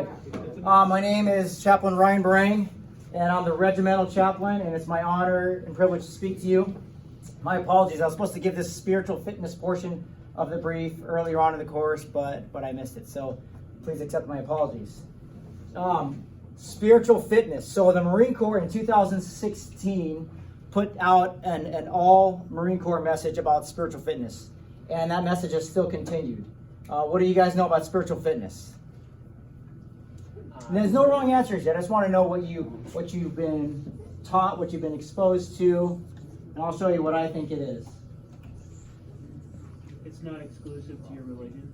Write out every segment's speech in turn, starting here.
good. My name is Chaplain Ryan Brain, and I'm the regimental chaplain, and it's my honor and privilege to speak to you. My apologies, I was supposed to give this spiritual fitness portion of the brief earlier on in the course, but I missed it, so please accept my apologies. Spiritual fitness. So the Marine Corps in 2016 put out an all Marine Corps message about spiritual fitness, and that message has still continued. What do you guys know about spiritual fitness? And there's no wrong answers yet. I just want to know what you've been taught, what you've been exposed to, and I'll show you what I think it is. It's not exclusive to your religion.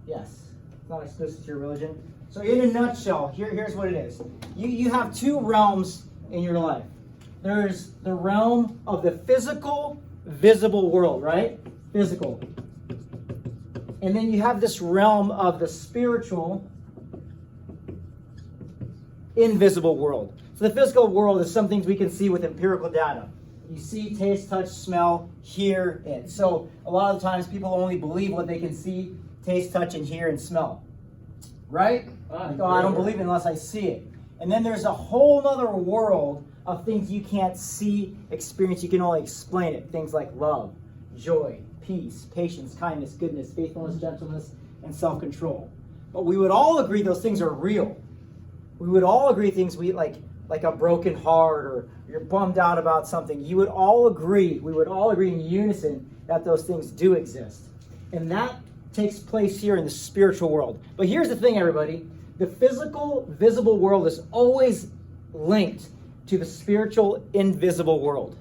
Yes, it's not exclusive to your religion. So in a nutshell, here's what it is. You have two realms in your life. There's the realm of the physical, visible world, right? Physical. And then you have this realm of the spiritual, invisible world. So the physical world is some things we can see with empirical data. You see, taste, touch, smell, hear it. So a lot of the times people only believe what they can see, taste, touch, and hear and smell. Right? Like, oh, I don't believe it unless I see it. And then there's a whole other world of things you can't see, experience, you can only explain it. Things like love, joy, peace, patience, kindness, goodness, faithfulness, gentleness, and self-control. But we would all agree those things are real. We would all agree things we like a broken heart, or you're bummed out about something. We would all agree in unison that those things do exist. And that takes place here in the spiritual world. But here's the thing, everybody. The physical, visible world is always linked to the spiritual, invisible world.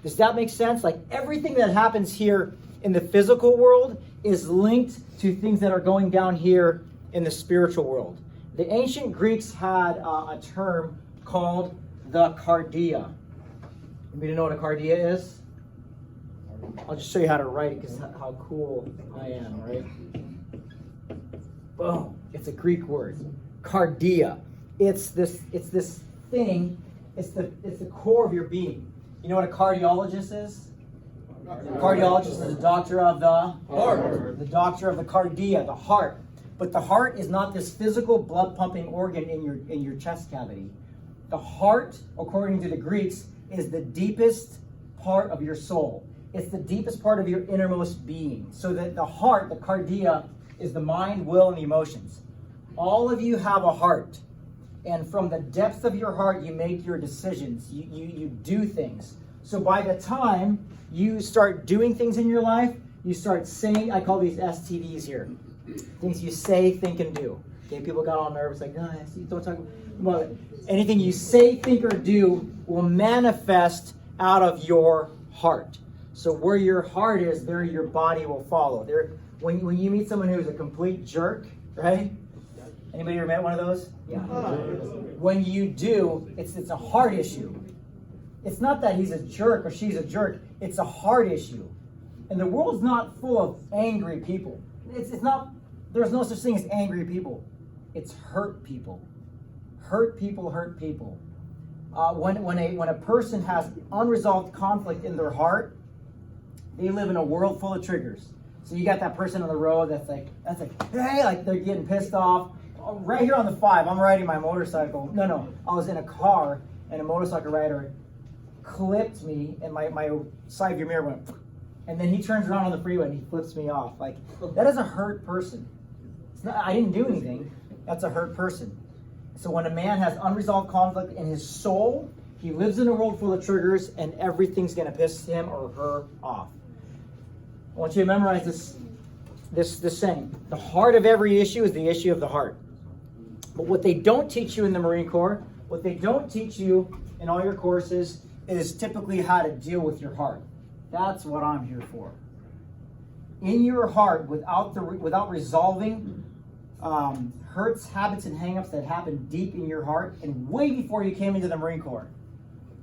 Does that make sense? Like everything that happens here in the physical world is linked to things that are going down here in the spiritual world. The ancient Greeks had a term called the cardia. Anybody know what a cardia is? I'll just show you how to write it because how cool I am, right? Boom. It's a Greek word. Cardia. It's this thing. It's the core of your being. You know what a cardiologist is? A cardiologist is a doctor of the heart. The doctor of the cardia, the heart. But the heart is not this physical blood pumping organ in your chest cavity. The heart, according to the Greeks, is the deepest part of your soul. It's the deepest part of your innermost being. So that the heart, the cardia, is the mind, will, and the emotions. All of you have a heart. And from the depth of your heart, you make your decisions. You do things. So by the time you start doing things in your life, you start saying, I call these STDs here. Things you say, think, and do. Okay, people got all nervous, like, no, don't talk about it. Anything you say, think, or do will manifest out of your heart. So where your heart is, there your body will follow. There, when you meet someone who's a complete jerk, right? Anybody ever met one of those? Yeah. When you do, it's a heart issue. It's not that he's a jerk or she's a jerk. It's a heart issue. And the world's not full of angry people. It's not. There's no such thing as angry people. It's hurt people. Hurt people hurt people. When a person has unresolved conflict in their heart, they live in a world full of triggers. So you got that person on the road that's like, hey, like they're getting pissed off. Right here on the 5, I'm riding my motorcycle. No, I was in a car and a motorcycle rider clipped me and my side view mirror went, and then he turns around on the freeway and he flips me off. Like, that is a hurt person. It's not, I didn't do anything. That's a hurt person. So when a man has unresolved conflict in his soul, he lives in a world full of triggers and everything's going to piss him or her off. I want you to memorize this saying. The heart of every issue is the issue of the heart. But what they don't teach you in the Marine Corps, what they don't teach you in all your courses, is typically how to deal with your heart. That's what I'm here for. In your heart, without resolving hurts, habits, and hang-ups that happen deep in your heart and way before you came into the Marine Corps,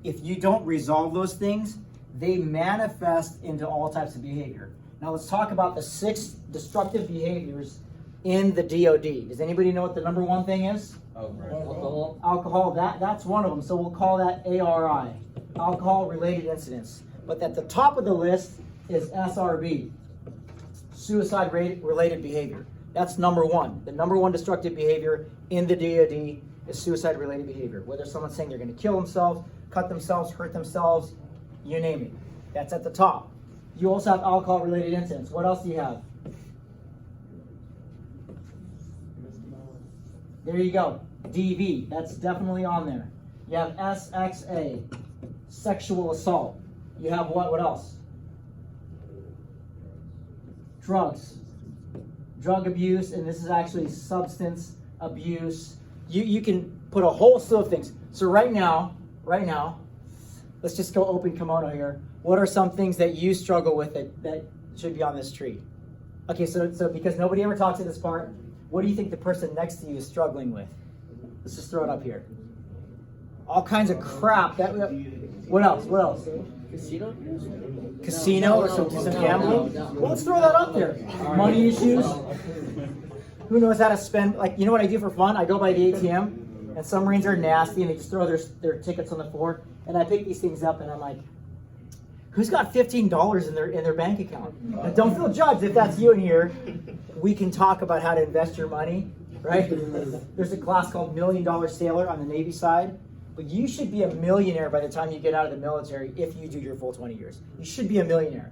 if you don't resolve those things, they manifest into all types of behavior. Now let's talk about the 6 destructive behaviors in the DoD. Does anybody know what the number 1 thing is? Alcohol. Alcohol, that's one of them. So we'll call that ARI, alcohol-related incidents. But at the top of the list is SRB, suicide-related behavior. That's number one. The number one destructive behavior in the DoD is suicide-related behavior. Whether someone's saying they're going to kill themselves, cut themselves, hurt themselves, you name it. That's at the top. You also have alcohol-related incidents. What else do you have? There you go. DV. That's definitely on there. You have SXA, sexual assault. You have what? What else? Drugs. Drug abuse, and this is actually substance abuse. You can put a whole slew of things. So right now, let's just go open kimono here. What are some things that you struggle with that should be on this tree? Okay, so because nobody ever talks at this part, what do you think the person next to you is struggling with? Let's just throw it up here. All kinds of crap. What else? What else? Casino or some gambling? Well, let's throw that up there. Money issues. Who knows how to spend? Like, you know what I do for fun? I go by the ATM, and some Marines are nasty, and they just throw their tickets on the floor, and I pick these things up, and I'm like, who's got $15 in their bank account? Now, don't feel judged if that's you in here. We can talk about how to invest your money, right? There's a class called $1 Million Sailor on the Navy side. But you should be a millionaire by the time you get out of the military if you do your full 20 years. You should be a millionaire.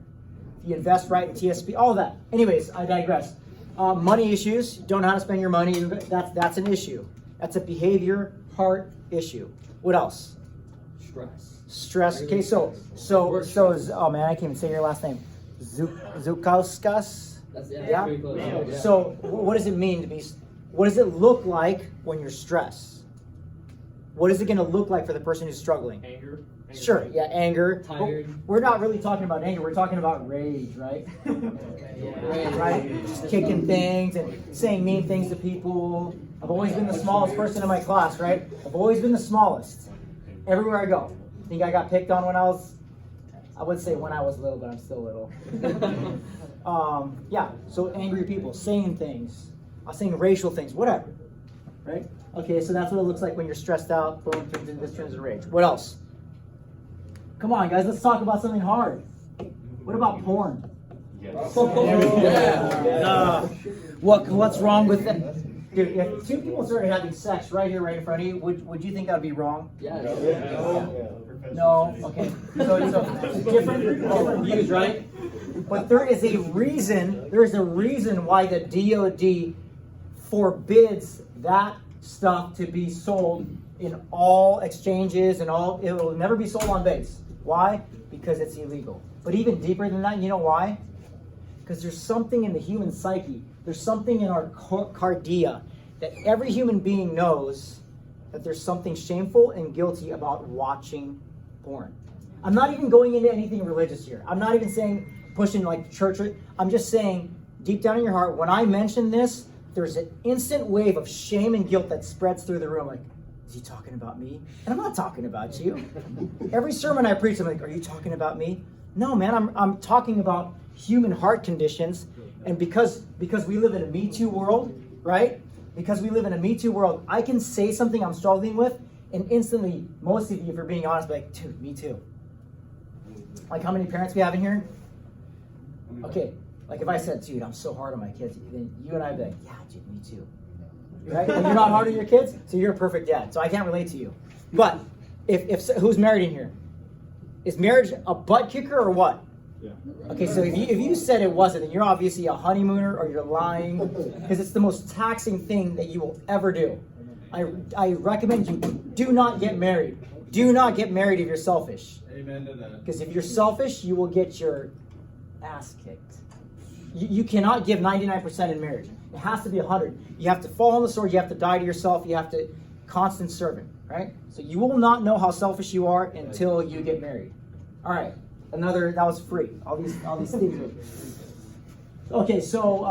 If you invest right in TSP, all that. Anyways, I digress. Money issues, don't know how to spend your money. That's an issue. That's a behavior, heart issue. What else? Stress. Okay, so oh man, I can't even say your last name. Zukauskas? Yeah. So what does it mean to be? What does it look like when you're stressed? What is it going to look like for the person who's struggling? Anger. Sure, yeah, anger. Tired. We're not really talking about anger. We're talking about rage, right? Right? Just kicking things and saying mean things to people. I've always been the smallest person in my class, right? I've always been the smallest. Everywhere I go. Think I got picked on when I would say when I was little, but I'm still little. Yeah, so angry people, saying things, saying racial things, whatever, right? Okay, so that's what it looks like when you're stressed out. Boom, this turns into rage. What else? Come on, guys, let's talk about something hard. What about porn? What's wrong with that? Dude, if two people started having sex right here, right in front of you, would you think that would be wrong? Yeah. No? Okay. So different views, right? But there is a reason why the DoD forbids that stuff to be sold in all exchanges and all. It will never be sold on base. Why? Because it's illegal. But even deeper than that, you know why? Because there's something in the human psyche. There's something in our cardia that every human being knows that there's something shameful and guilty about watching porn. I'm not even going into anything religious here. I'm not even saying pushing like church. I'm just saying deep down in your heart, when I mention this, there's an instant wave of shame and guilt that spreads through the room. Like, is he talking about me? And I'm not talking about you. Every sermon I preach, I'm like, are you talking about me? No, man, I'm talking about human heart conditions. And because we live in a Me Too world, right? Because we live in a Me Too world, I can say something I'm struggling with, and instantly, most of you, if you're being honest, be like, dude, me too. Like, how many parents we have in here? Okay, like if I said, dude, I'm so hard on my kids, then you and I would be like, yeah, dude, me too. Right? And you're not hard on your kids, so you're a perfect dad. So I can't relate to you. But if who's married in here? Is marriage a butt kicker or what? Yeah. Okay, so if you said it wasn't, then you're obviously a honeymooner or you're lying, because it's the most taxing thing that you will ever do. I recommend you do not get married. Do not get married if you're selfish. Amen to that. Because if you're selfish, you will get your ass kicked. You cannot give 99% in marriage. It has to be 100. You have to fall on the sword. You have to die to yourself. You have to constant servant, right? So you will not know how selfish you are until you get married. All right. That was free. All these things. Okay, so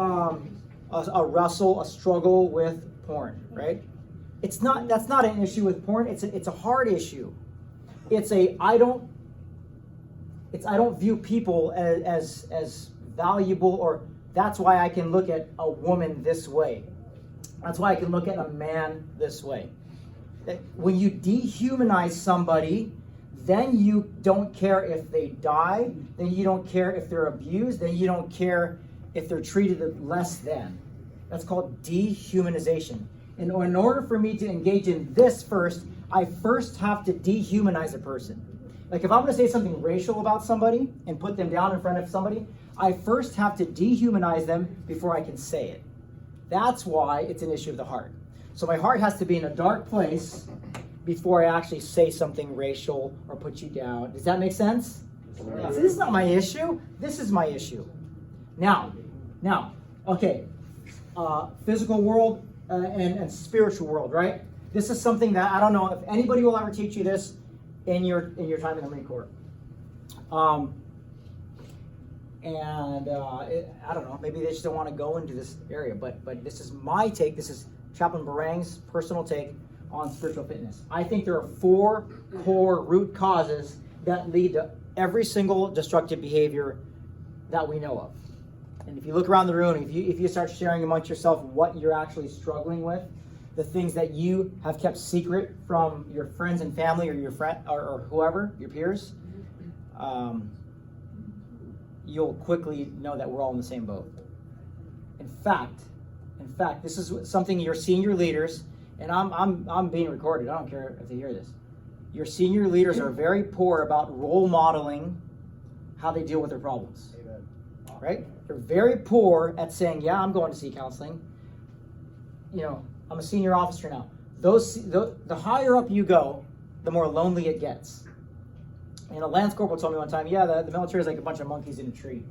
a wrestle, a struggle with porn, right? That's not an issue with porn. It's a hard issue. I don't view people as valuable, or that's why I can look at a woman this way. That's why I can look at a man this way. That when you dehumanize somebody, then you don't care if they die, then you don't care if they're abused, then you don't care if they're treated less than. That's called dehumanization. And in order for me to engage in this first, I first have to dehumanize a person. Like if I'm going to say something racial about somebody and put them down in front of somebody, I first have to dehumanize them before I can say it. That's why it's an issue of the heart. So my heart has to be in a dark place before I actually say something racial or put you down. Does that make sense? So this is not my issue. This is my issue. Now, okay, physical world and spiritual world, right? This is something that I don't know if anybody will ever teach you this in your time in the Marine Corps. I don't know, maybe they just don't want to go into this area, but this is my take. This is Chaplain Barang's personal take on spiritual fitness. I think there are 4 core root causes that lead to every single destructive behavior that we know of. And if you look around the room, if you start sharing amongst yourself what you're actually struggling with, the things that you have kept secret from your friends and family or your friend or whoever, your peers, you'll quickly know that we're all in the same boat. In fact, this is something your senior leaders, and I'm being recorded. I don't care if they hear this. Your senior leaders are very poor about role modeling how they deal with their problems. Amen. Right? They're very poor at saying, "Yeah, I'm going to see counseling." You know, I'm a senior officer now. The higher up you go, the more lonely it gets. And a Lance Corporal told me one time, yeah, the military is like a bunch of monkeys in a tree.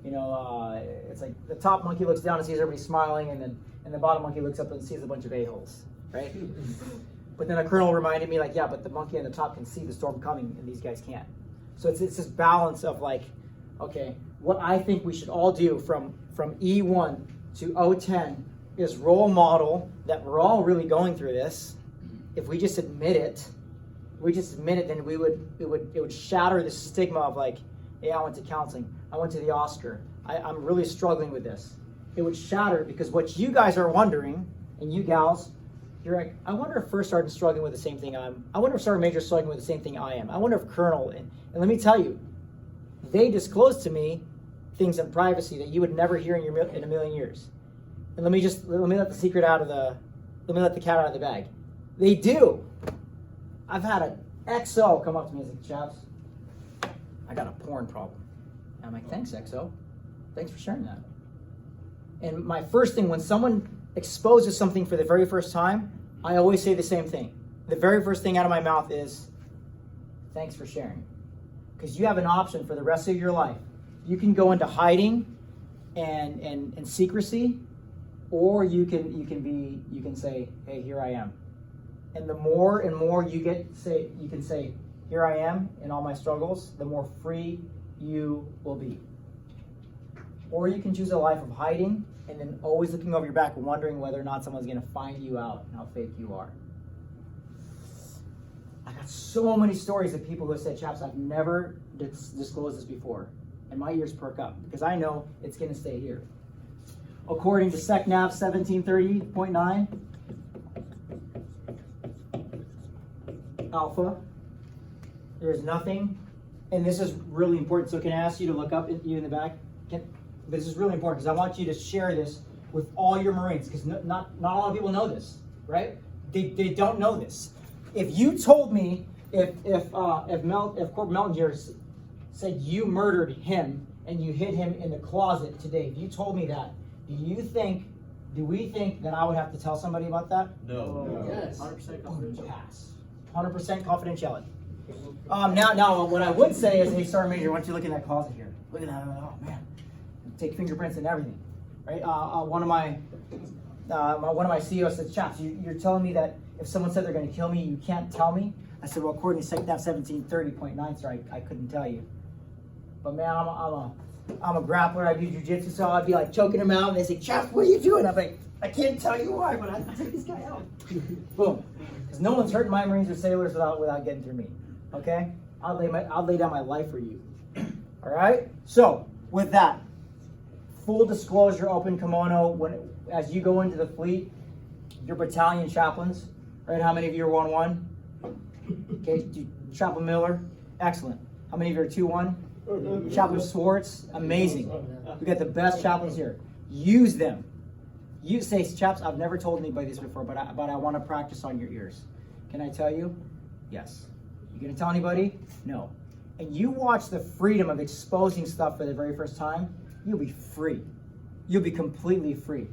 You know, it's like the top monkey looks down and sees everybody smiling, and the bottom monkey looks up and sees a bunch of a-holes, right? But then a colonel reminded me, like, yeah, but the monkey on the top can see the storm coming, and these guys can't. So it's this balance of like, okay, what I think we should all do from E1 to O10 is role model that we're all really going through this. If we just admit it, then it would shatter the stigma of like, hey, I went to counseling, I went to the Oscar, I'm really struggling with this. It would shatter, because what you guys are wondering, and you gals, you're like, I wonder if First Sergeant's struggling with the same thing I wonder if Sergeant Major's struggling with the same thing I am. I wonder if Colonel, and let me tell you, they disclose to me things in privacy that you would never hear in a million years. And let me let the cat out of the bag. They do. I've had an XO come up to me and say, "Chaps, I got a porn problem." And I'm like, "Thanks, XO. Thanks for sharing that." And my first thing, when someone exposes something for the very first time, I always say the same thing. The very first thing out of my mouth is, "Thanks for sharing." Because you have an option for the rest of your life. You can go into hiding and secrecy, or you can say, "Hey, here I am." And the more and more you can say, "Here I am in all my struggles," the more free you will be. Or you can choose a life of hiding and then always looking over your back, wondering whether or not someone's going to find you out and how fake you are. I got so many stories of people who have said, "Chaps, I've never disclosed this before," and my ears perk up because I know it's going to stay here. According to SecNav 1730.9, Alpha, there is nothing, and this is really important, so can I ask you to look up, you in the back? This is really important because I want you to share this with all your Marines, because not a lot of people know this, right? They don't know this. If you told me, if Corporal Melton here said you murdered him and you hid him in the closet today, if you told me that, do we think that I would have to tell somebody about that? No. Yes. 100% confidential. Pass. 100% confidentiality. Now, what I would say is, hey, Sergeant Major, why don't you look in that closet here? Look at that. Oh man, take fingerprints and everything, right? One of my CEOs said, "Chaps, you're telling me that if someone said they're going to kill me, you can't tell me?" I said, "Well, according to SecNav 1730.9, sir, I couldn't tell you. But man, I'm a grappler. I do jujitsu, so I'd be like choking him out, and they say, 'Chaps, what are you doing?' I'm like, I can't tell you why, but I take this guy out." Boom. Because no one's hurting my Marines or sailors without getting through me. Okay? I'll lay down my life for you. All right? So, with that, full disclosure, open kimono. As you go into the fleet, your battalion chaplains, right? How many of you are 1-1? Okay, Chaplain Miller, excellent. How many of you are 2-1? Chaplain Swartz, amazing. We got the best chaplains here. Use them. You say, chaps, I've never told anybody this before, but I want to practice on your ears. Can I tell you? Yes. You gonna tell anybody? No. And you watch the freedom of exposing stuff for the very first time, you'll be free. You'll be completely free.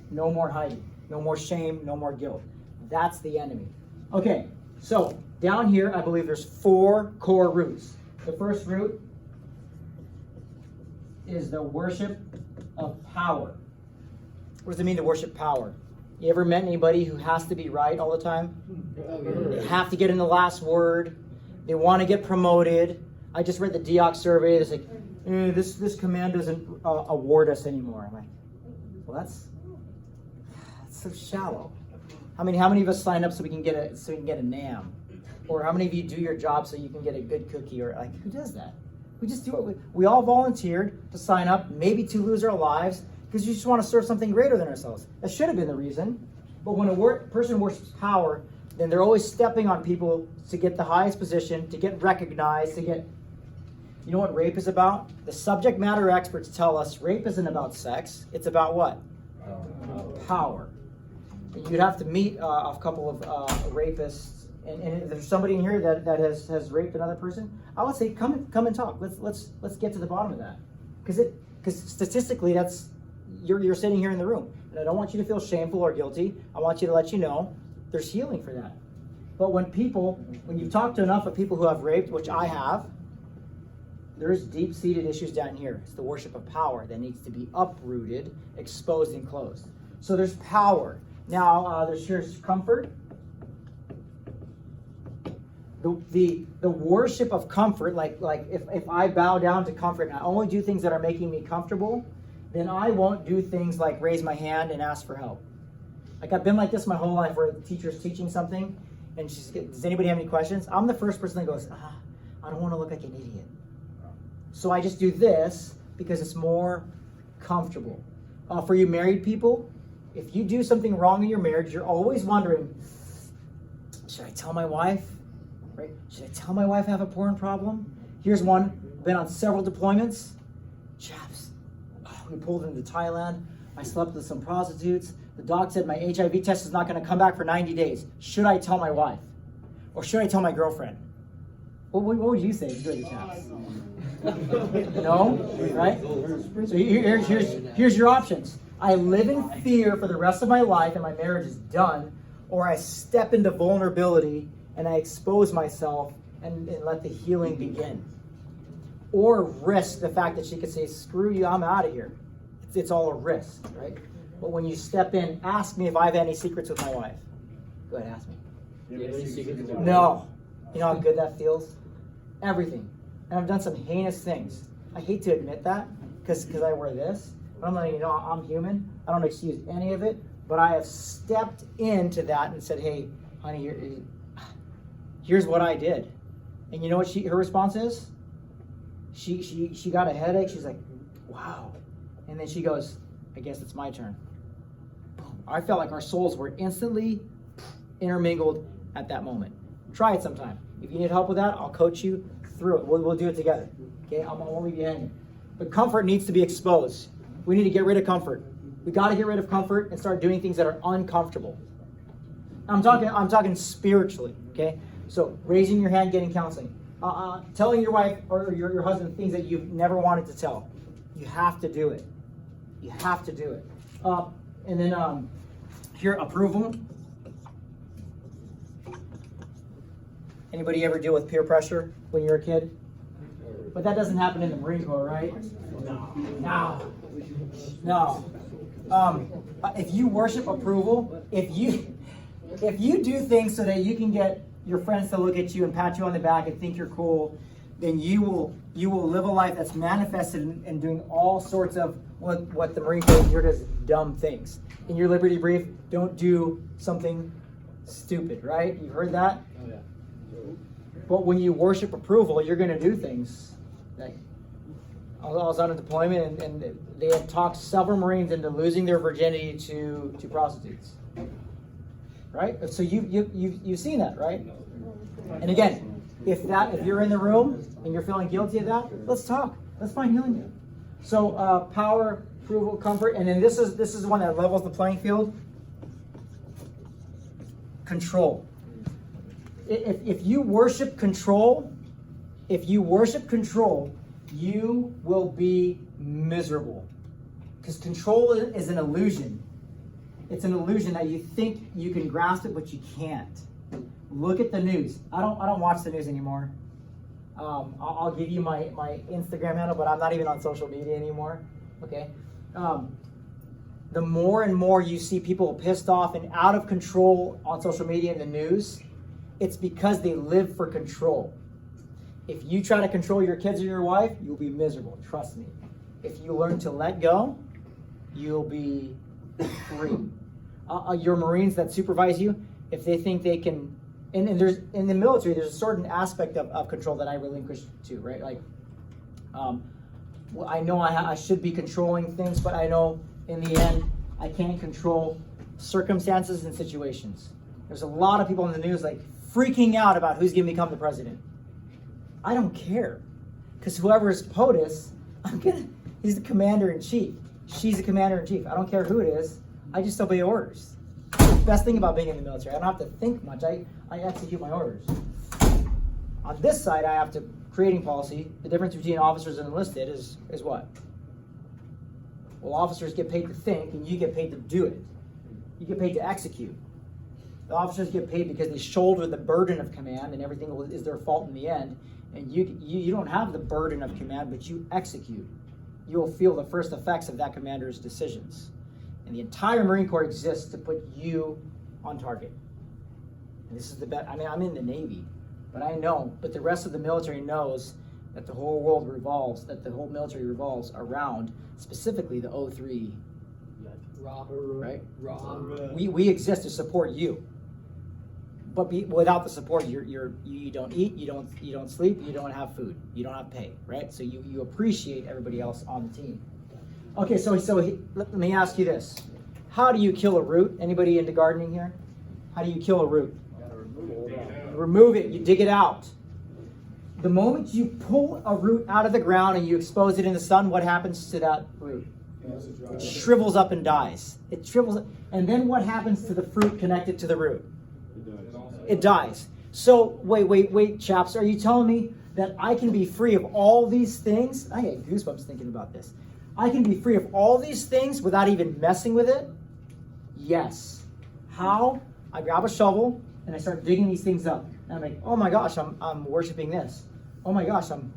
No more hiding, no more shame, no more guilt. That's the enemy. Okay, so down here, I believe there's 4 core roots. The first root is the worship of power. What does it mean to worship power? You ever met anybody who has to be right all the time? They have to get in the last word. They want to get promoted. I just read the DEOC survey. It's like, this command doesn't award us anymore. I'm like, well, that's so shallow. How many of us sign up so we can get a NAM? Or how many of you do your job so you can get a good cookie? Or like, who does that? We just do it. We all volunteered to sign up, maybe to lose our lives, because you just want to serve something greater than ourselves. That should have been the reason. But when a person worships power, then they're always stepping on people to get the highest position, to get recognized, to get... You know what rape is about? The subject matter experts tell us rape isn't about sex. It's about what? Power. You'd have to meet a couple of rapists, and if there's somebody in here that has raped another person, I would say come and talk. Let's get to the bottom of that, because statistically that's you're sitting here in the room, and I don't want you to feel shameful or guilty. I want you to let you know there's healing for that. But when you've talked to enough of people who have raped, which I have, there's deep-seated issues down here. It's the worship of power that needs to be uprooted, exposed, and closed. So there's power. Now, here's comfort. The worship of comfort, like if I bow down to comfort and I only do things that are making me comfortable, then I won't do things like raise my hand and ask for help. Like I've been like this my whole life, where the teacher's teaching something and she's, does anybody have any questions? I'm the first person that goes, I don't want to look like an idiot. So I just do this because it's more comfortable. For you married people, if you do something wrong in your marriage, you're always wondering, should I tell my wife? Right? Should I tell my wife I have a porn problem? Here's one. Been on several deployments. Chaps, we pulled into Thailand. I slept with some prostitutes. The doc said my HIV test is not going to come back for 90 days. Should I tell my wife? Or should I tell my girlfriend? What would you say if you were the chaps? No? Right? So here's your options. I live in fear for the rest of my life and my marriage is done, or I step into vulnerability and I expose myself and let the healing begin. Or risk the fact that she could say, screw you, I'm out of here. It's all a risk, right? But when you step in, ask me if I have any secrets with my wife. Go ahead, ask me. No. You know how good that feels? Everything. And I've done some heinous things. I hate to admit that because I wear this. But I'm letting you know I'm human. I don't excuse any of it. But I have stepped into that and said, hey, honey, here's what I did. And you know what her response is? She got a headache. She's like, wow. And then she goes, I guess it's my turn. I felt like our souls were instantly intermingled at that moment. Try it sometime. If you need help with that, I'll coach you through it. We'll do it together. Okay, I won't leave you hanging. But comfort needs to be exposed. We need to get rid of comfort. We got to get rid of comfort and start doing things that are uncomfortable. I'm talking spiritually. Okay, so raising your hand, getting counseling, telling your wife or your husband things that you've never wanted to tell. You have to do it. You have to do it. And then here, approval. Anybody ever deal with peer pressure when you're a kid? But that doesn't happen in the Marine Corps, right? No. If you worship approval, if you do things so that you can get your friends to look at you and pat you on the back and think you're cool, then you will live a life that's manifested in doing all sorts of what the Marine Corps here does, dumb things. In your Liberty Brief, don't do something stupid, right? You've heard that? Oh, yeah. But when you worship approval, you're going to do things. Like, I was on a deployment and they had talked several Marines into losing their virginity to prostitutes. Right? So you've seen that, right? And again, if you're in the room and you're feeling guilty of that, let's talk. Let's find healing. So power approval, comfort, and then this is one that levels the playing field. Control. If you worship control, you will be miserable. Because control is an illusion. It's an illusion that you think you can grasp it, but you can't. Look at the news. I don't watch the news anymore. I'll give you my Instagram handle, but I'm not even on social media anymore. Okay. The more and more you see people pissed off and out of control on social media and the news, it's because they live for control. If you try to control your kids or your wife, you'll be miserable. Trust me. If you learn to let go, you'll be free. Your Marines that supervise you, if they think they can, and there's in the military, there's a certain aspect of control that I relinquish to, right? Like, I know I should be controlling things, but I know in the end, I can't control circumstances and situations. There's a lot of people in the news like freaking out about who's going to become the president. I don't care, because whoever is POTUS, he's the commander-in-chief. She's the commander-in-chief. I don't care who it is. I just obey orders. That's the best thing about being in the military. I don't have to think much. I execute my orders. On this side, I have to creating policy. The difference between officers and enlisted is what? Well, officers get paid to think, and you get paid to do it. You get paid to execute. The officers get paid because they shoulder the burden of command, and everything is their fault in the end. And you don't have the burden of command, but you execute. You'll feel the first effects of that commander's decisions. And the entire Marine Corps exists to put you on target. And this is the best. I mean, I'm in the Navy, but the rest of the military knows that the whole world revolves, that the whole military revolves around specifically the O3. Right? We exist to support you. But without the support, you don't eat, you don't sleep, you don't have food, you don't have pay, right? So you appreciate everybody else on the team. Okay, so let me ask you this: how do you kill a root? Anybody into gardening here? How do you kill a root? Remove it. You dig it out. The moment you pull a root out of the ground and you expose it in the sun, what happens to that root? It shrivels up and dies. It shrivels up. And then what happens to the fruit connected to the root? It dies. So, wait, chaps. Are you telling me that I can be free of all these things? I get goosebumps thinking about this. I can be free of all these things without even messing with it? Yes. How? I grab a shovel and I start digging these things up. And I'm like, oh my gosh, I'm worshiping this. Oh my gosh, I'm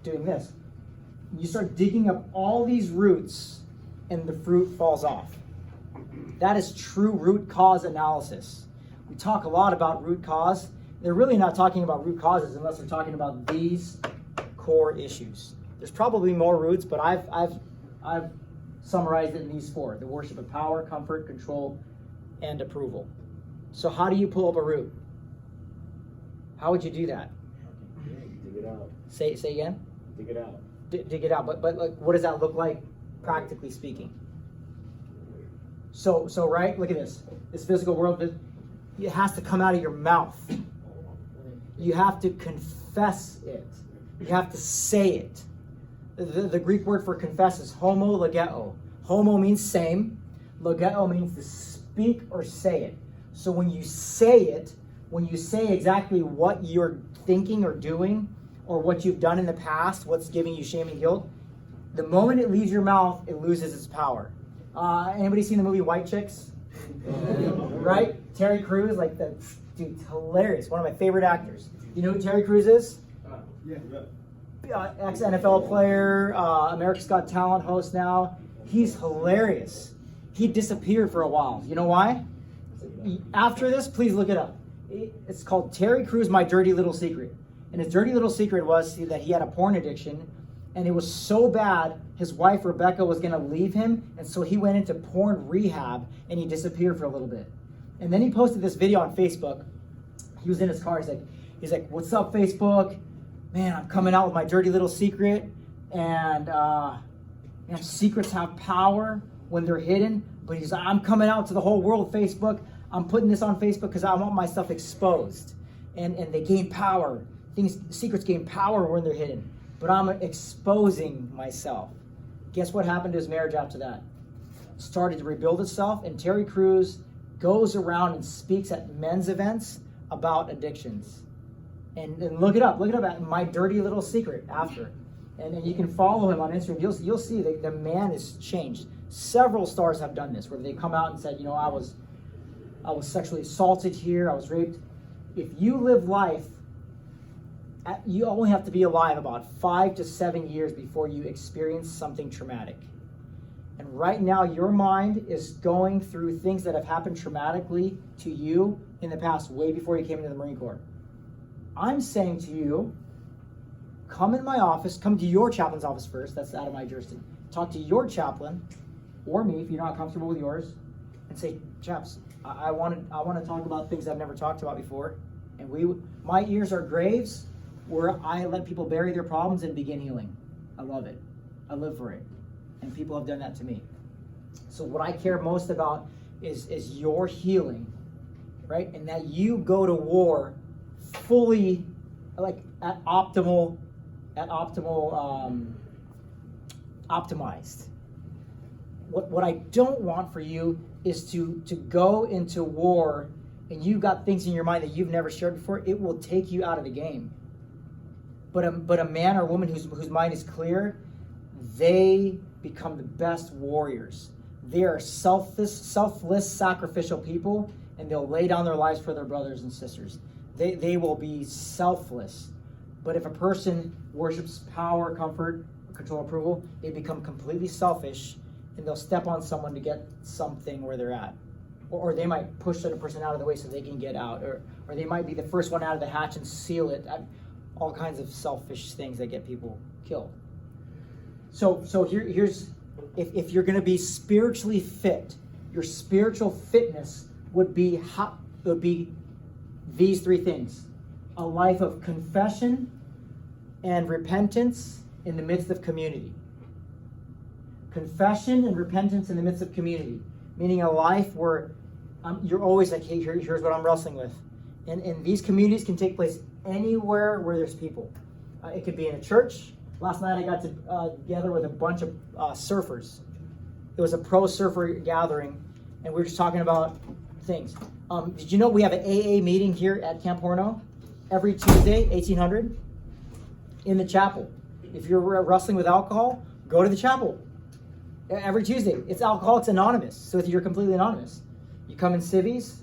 doing this. You start digging up all these roots and the fruit falls off. That is true root cause analysis. We talk a lot about root cause. They're really not talking about root causes unless they're talking about these core issues. There's probably more roots, but I've summarized it in these four: the worship of power, comfort, control, and approval. So how do you pull up a root? How would you do that? Dig it out. Say again? Dig it out. Dig it out. But like, what does that look like, practically speaking? So right, look at this. This physical world, it has to come out of your mouth. You have to confess it. You have to say it. The Greek word for confess is homo logeo. Homo means same. Logeo means to speak or say it. So when you say it, when you say exactly what you're thinking or doing, or what you've done in the past, what's giving you shame and guilt, the moment it leaves your mouth, it loses its power. Anybody seen the movie White Chicks? Right? Terry Crews, like the dude, hilarious. One of my favorite actors. You know who Terry Crews is? Ex-NFL player, America's Got Talent host now. He's hilarious. He disappeared for a while. You know why? After this, please look it up. It's called Terry Crews, My Dirty Little Secret. And his dirty little secret was that he had a porn addiction, and it was so bad, his wife Rebecca was going to leave him, and so he went into porn rehab, and he disappeared for a little bit. And then he posted this video on Facebook. He was in his car. He's like, "What's up, Facebook? Man, I'm coming out with my dirty little secret, and secrets have power when they're hidden. But he's like, I'm coming out to the whole world, Facebook. I'm putting this on Facebook because I want my stuff exposed, and they gain power. Secrets gain power when they're hidden. But I'm exposing myself." Guess what happened to his marriage after that? Started to rebuild itself, and Terry Crews goes around and speaks at men's events about addictions. And look it up at My Dirty Little Secret after. And you can follow him on Instagram. You'll see that the man is changed. Several stars have done this, where they come out and said, you know, I was sexually assaulted here, I was raped. If you live life, you only have to be alive about 5 to 7 years before you experience something traumatic. And right now, your mind is going through things that have happened traumatically to you in the past, way before you came into the Marine Corps. I'm saying to you, come in my office, come to your chaplain's office first, that's out of my jurisdiction. Talk to your chaplain, or me if you're not comfortable with yours, and say, chaps, I want to talk about things I've never talked about before. And my ears are graves where I let people bury their problems and begin healing. I love it. I live for it. And people have done that to me. So what I care most about is your healing, right? And that you go to war fully, like optimized. What I don't want for you is to go into war and you've got things in your mind that you've never shared before. It will take you out of the game. But a man or woman whose mind is clear, they become the best warriors. They are selfless, sacrificial people, and they'll lay down their lives for their brothers and sisters. They will be selfless. But if a person worships power, comfort, control, approval, they become completely selfish, and they'll step on someone to get something where they're at. Or they might push a person out of the way so they can get out. Or they might be the first one out of the hatch and seal it. All kinds of selfish things that get people killed. So here's, if you're going to be spiritually fit, your spiritual fitness would be these three things: a life of confession and repentance in the midst of community. Confession and repentance in the midst of community, meaning a life where you're always like, hey, here's what I'm wrestling with. And these communities can take place anywhere where there's people. It could be in a church. Last night I got together with a bunch of surfers. It was a pro surfer gathering, and we were just talking about things. Did you know we have an AA meeting here at Camp Horno every Tuesday, 1800, in the chapel? If you're wrestling with alcohol, go to the chapel. Every Tuesday. It's Alcoholics Anonymous, so you're completely anonymous. You come in civvies,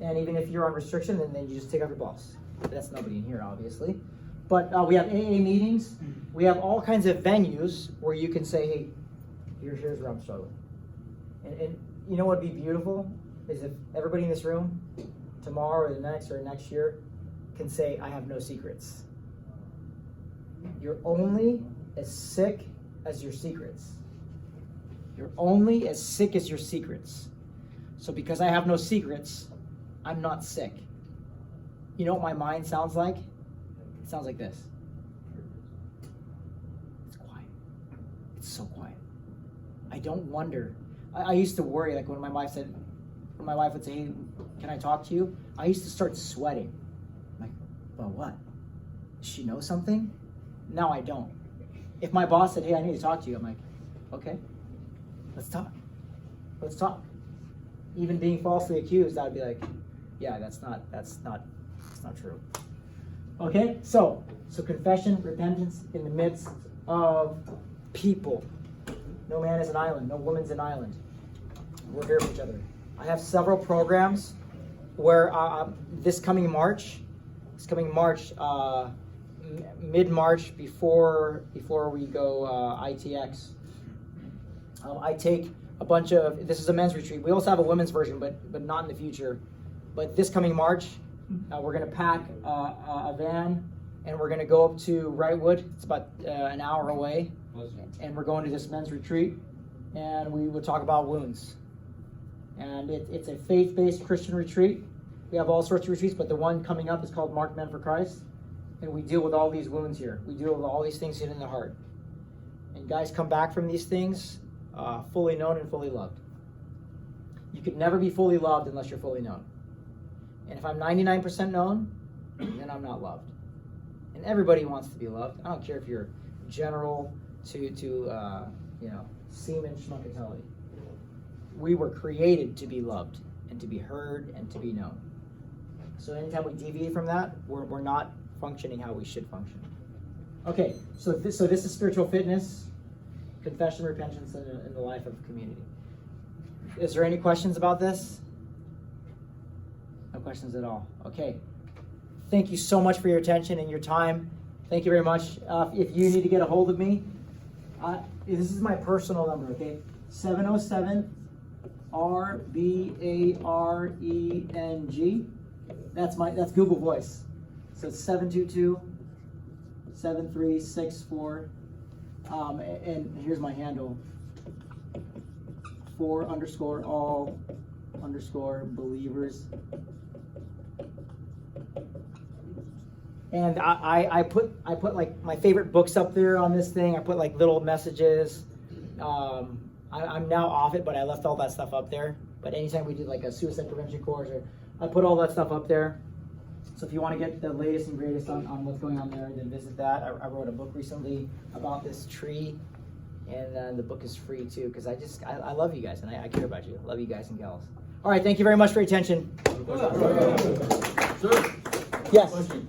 and even if you're on restriction, then you just take off your blouse. That's nobody in here, obviously. But we have AA meetings. We have all kinds of venues where you can say, hey, here's where I'm struggling. And you know what would be beautiful is if everybody in this room, tomorrow or the next or next year, can say, I have no secrets. You're only as sick as your secrets. You're only as sick as your secrets. So because I have no secrets, I'm not sick. You know what my mind sounds like? It sounds like this. It's quiet. It's so quiet. I don't wonder. I used to worry, like when my wife would say, hey, can I talk to you? I used to start sweating. I'm like, well, what? Does she know something? Now I don't. If my boss said, hey, I need to talk to you, I'm like, okay, let's talk. Let's talk. Even being falsely accused, I'd be like, yeah, that's not true. Okay, so confession, repentance in the midst of people. No man is an island, no woman's an island. We're here for each other. I have several programs where this coming March, mid-March, before we go ITX, I take a bunch of, this is a men's retreat. We also have a women's version, but not in the future. But this coming March, we're going to pack a van, and we're going to go up to Wrightwood. It's about an hour away. And we're going to this men's retreat, and we will talk about wounds. And it's a faith-based Christian retreat. We have all sorts of retreats, but the one coming up is called Marked Men for Christ. And we deal with all these wounds here. We deal with all these things hidden in the heart. And guys come back from these things fully known and fully loved. You could never be fully loved unless you're fully known. And if I'm 99% known, then I'm not loved. And everybody wants to be loved. I don't care if you're general to Seaman Schmuckatelli. We were created to be loved and to be heard and to be known. So anytime we deviate from that, we're not functioning how we should function. Okay, so this is spiritual fitness, confession, repentance, in the life of community. Is there any questions about this? No questions at all. Okay. Thank you so much for your attention and your time. Thank you very much. If you need to get a hold of me, this is my personal number, okay? 707-RBARENG. That's Google Voice. So it's 722-7364. And here's my handle. _all_believers. And I put like my favorite books up there on this thing. I put like little messages. I'm now off it, but I left all that stuff up there. But anytime we do like a suicide prevention course, I put all that stuff up there. So if you want to get the latest and greatest on what's going on there, then visit that. I wrote a book recently about this tree, and the book is free too, because I love you guys and I care about you. I love you guys and gals. All right, thank you very much for your attention. Sir, Yes. question.